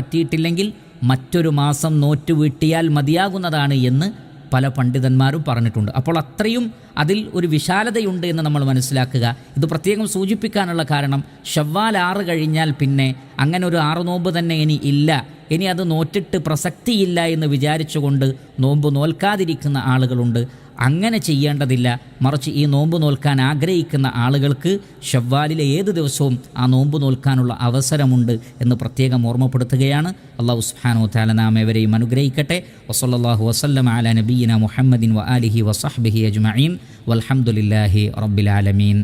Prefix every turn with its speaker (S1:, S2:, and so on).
S1: പറ്റിയിട്ടില്ലെങ്കിൽ മറ്റൊരു മാസം നോറ്റ് വീട്ടിയാൽ മതിയാകുന്നതാണ് എന്ന് പല പണ്ഡിതന്മാരും പറഞ്ഞിട്ടുണ്ട്. അപ്പോൾ അത്രയും അതിൽ ഒരു വിശാലതയുണ്ട് എന്ന് നമ്മൾ മനസ്സിലാക്കുക. ഇത് പ്രത്യേകം സൂചിപ്പിക്കാനുള്ള കാരണം ശവ്വാൽ 6 കഴിഞ്ഞാൽ പിന്നെ അങ്ങനെ ഒരു 6 നോമ്പ് തന്നെ ഇനി ഇല്ല, ഇനി അത് നോറ്റിട്ട് പ്രസക്തിയില്ല എന്ന് വിചാരിച്ചുകൊണ്ട് നോമ്പ് നോൽക്കാതിരിക്കുന്ന ആളുകളുണ്ട്. അങ്ങനെ ചെയ്യേണ്ടതില്ല. മറിച്ച് ഈ നോമ്പ് നോൽക്കാൻ ആഗ്രഹിക്കുന്ന ആളുകൾക്ക് ശവ്വാലിലെ ഏത് ദിവസവും ആ നോമ്പ് നോൽക്കാനുള്ള അവസരമുണ്ട് എന്ന് പ്രത്യേകം ഓർമ്മപ്പെടുത്തുകയാണ്. അല്ലാഹു സുബ്ഹാനഹു വ തആല നാം ഏവരെയും അനുഗ്രഹിക്കട്ടെ. വസല്ലല്ലാഹു വസല്ലമ അലാ നബിയിന മുഹമ്മദിൻ വ ആലിഹി വസഹ്ബിഹി അജ്മഈൻ വൽഹംദുലില്ലാഹി റബ്ബിൽ ആലമീൻ.